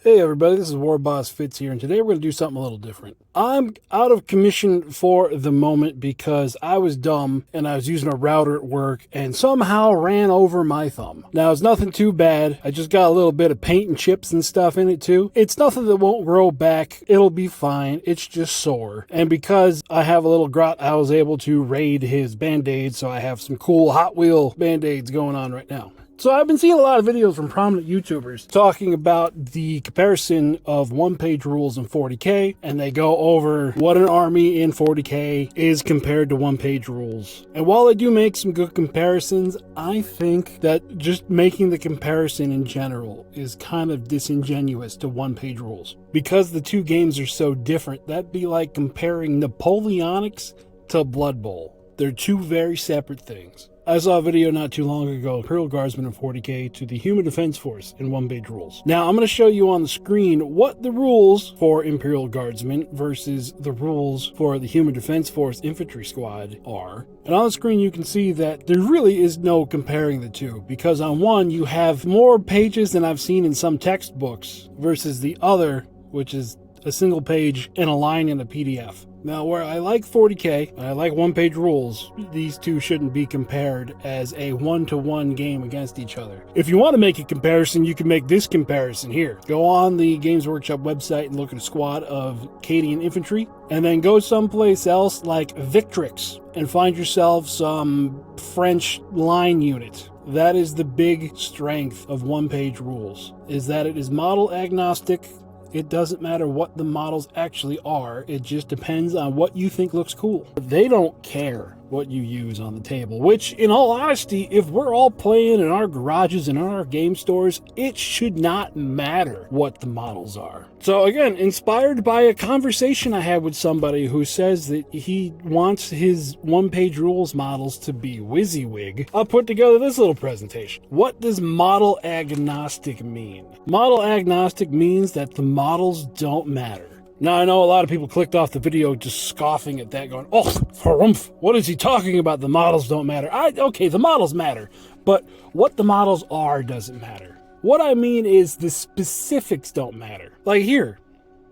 Hey everybody, this is War Boss Fitz here, and today we're going to do something a little different. I'm out of commission for the moment because I was dumb and I was using a router at work and somehow ran over my thumb. Now, it's nothing too bad. I just got a little bit of paint and chips and stuff in it too. It's nothing that won't grow back. It'll be fine. It's just sore. And because I have a little grot, I was able to raid his Band-Aids, so I have some cool Hot Wheel Band-Aids going on right now. So I've been seeing a lot of videos from prominent YouTubers talking about the comparison of one-page rules in 40K, and they go over what an army in 40K is compared to one-page rules. And while they do make some good comparisons, I think that just making the comparison in general is kind of disingenuous to one-page rules. Because the two games are so different, that'd be like comparing Napoleonics to Blood Bowl. They're two very separate things. I saw a video not too long ago, Imperial Guardsmen in 40K to the Human Defense Force in one-page rules. Now, I'm going to show you on the screen what the rules for Imperial Guardsmen versus the rules for the Human Defense Force Infantry Squad are. And on the screen, you can see that there really is no comparing the two, because on one, you have more pages than I've seen in some textbooks versus the other, which is a single page and a line in a PDF. Now, where I like 40K, and I like one-page rules, these two shouldn't be compared as a one-to-one game against each other. If you want to make a comparison, you can make this comparison here. Go on the Games Workshop website and look at a squad of Cadian infantry, and then go someplace else like Victrix and find yourself some French line unit. That is the big strength of one-page rules, is that it is model agnostic. It doesn't matter what the models actually are. It just depends on what you think looks cool. They don't care what you use on the table, which, in all honesty, if we're all playing in our garages and in our game stores, it should not matter what the models are. So again, inspired by a conversation I had with somebody who says that he wants his one-page rules models to be WYSIWYG, I'll put together this little presentation. What does model agnostic mean? Model agnostic means that the models don't matter. Now, I know a lot of people clicked off the video just scoffing at that, going, oh, harumph, what is he talking about? The models don't matter. Okay, the models matter, but what the models are doesn't matter. What I mean is the specifics don't matter. Like here,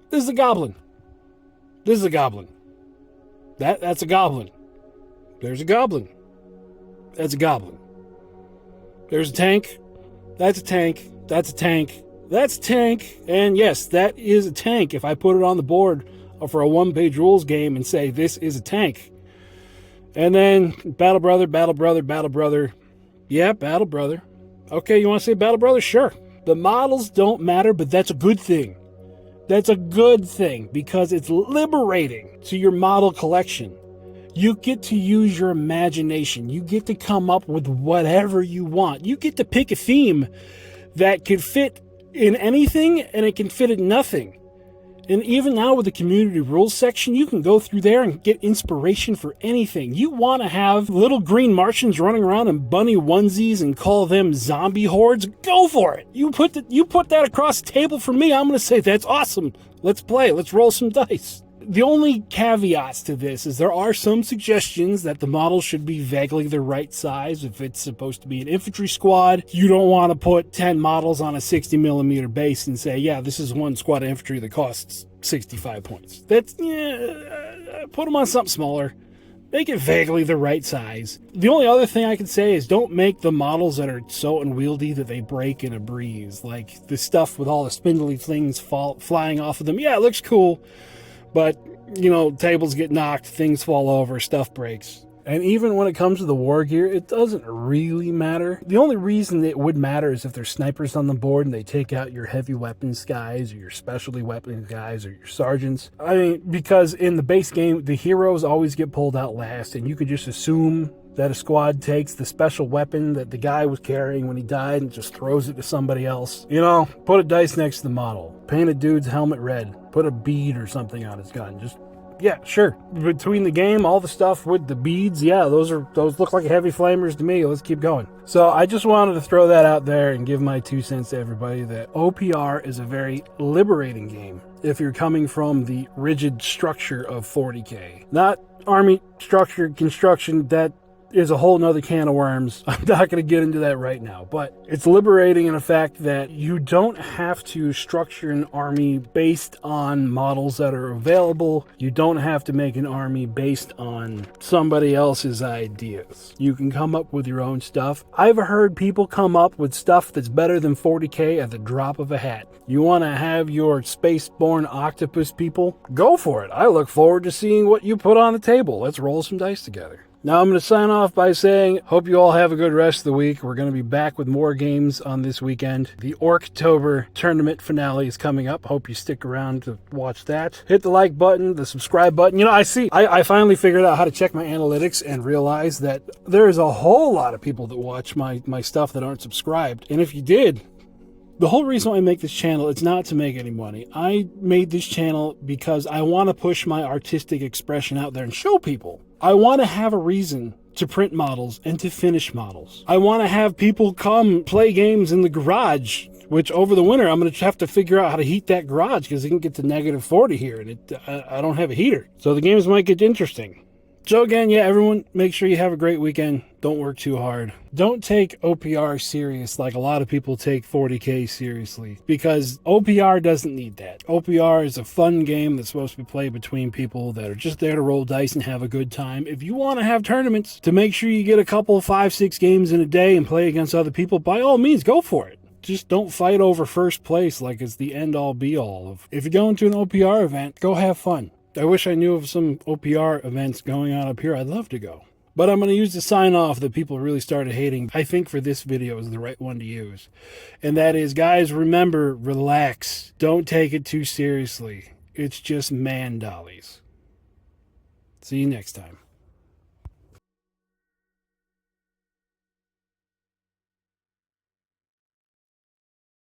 this is a goblin. This is a goblin. That's a goblin. There's a goblin. That's a goblin. There's a tank. That's a tank. That's a tank. That's a tank, and yes, that is a tank if I put it on the board for a one-page rules game and say this is a tank. And then Battle Brother, Battle Brother, Battle Brother. Yeah, Battle Brother. Okay, you want to say Battle Brother? Sure. The models don't matter, but that's a good thing. That's a good thing because it's liberating to your model collection. You get to use your imagination. You get to come up with whatever you want. You get to pick a theme that could fit in anything, and it can fit in nothing. And even now with the community rules section, you can go through there and get inspiration for anything. You want to have little green Martians running around in bunny onesies and call them zombie hordes? Go for it. You put that across the table for me, I'm going to say that's awesome. Let's play. Let's roll some dice. The only caveats to this is there are some suggestions that the model should be vaguely the right size. If it's supposed to be an infantry squad, you don't want to put 10 models on a 60mm base and say, yeah, this is one squad of infantry that costs 65 points. Put them on something smaller. Make it vaguely the right size. The only other thing I can say is don't make the models that are so unwieldy that they break in a breeze. Like the stuff with all the spindly things flying off of them. Yeah, it looks cool. But, tables get knocked, things fall over, stuff breaks. And even when it comes to the war gear, it doesn't really matter. The only reason it would matter is if there's snipers on the board and they take out your heavy weapons guys or your specialty weapons guys or your sergeants. I mean, because in the base game, the heroes always get pulled out last, and you could just assume that a squad takes the special weapon that the guy was carrying when he died and just throws it to somebody else. Put a dice next to the model. Paint a dude's helmet red. Put a bead or something on his gun. Yeah, sure. Between the game, all the stuff with the beads, yeah, those look like heavy flamers to me. Let's keep going. So I just wanted to throw that out there and give my 2 cents to everybody that OPR is a very liberating game if you're coming from the rigid structure of 40K. Not army structure construction that is a whole nother can of worms. I'm not going to get into that right now, but it's liberating in the fact that you don't have to structure an army based on models that are available. You don't have to make an army based on somebody else's ideas. You can come up with your own stuff. I've heard people come up with stuff that's better than 40k at the drop of a hat. You want to have your spaceborne octopus people? Go for it. I look forward to seeing what you put on the table. Let's roll some dice together. Now I'm going to sign off by saying, hope you all have a good rest of the week. We're going to be back with more games on this weekend. The Orktober tournament finale is coming up. Hope you stick around to watch that. Hit the like button, the subscribe button. You know, I finally figured out how to check my analytics and realized that there is a whole lot of people that watch my stuff that aren't subscribed. And if you did, the whole reason why I make this channel, it's not to make any money. I made this channel because I want to push my artistic expression out there and show people. I want to have a reason to print models and to finish models. I want to have people come play games in the garage, which over the winter I'm going to have to figure out how to heat that garage because it can get to negative 40 here and I don't have a heater. So the games might get interesting. So again, yeah, everyone, make sure you have a great weekend. Don't work too hard. Don't take OPR serious like a lot of people take 40k seriously, because OPR doesn't need that. OPR is a fun game that's supposed to be played between people that are just there to roll dice and have a good time. If you want to have tournaments to make sure you get a couple 5-6 games in a day and play against other people, by all means, go for it. Just don't fight over first place like it's the end-all be-all. If you're going to an OPR event, go have fun. I wish I knew of some OPR events going on up here. I'd love to go. But I'm going to use the sign off that people really started hating. I think for this video is the right one to use. And that is, guys, remember, relax. Don't take it too seriously. It's just man dollies. See you next time.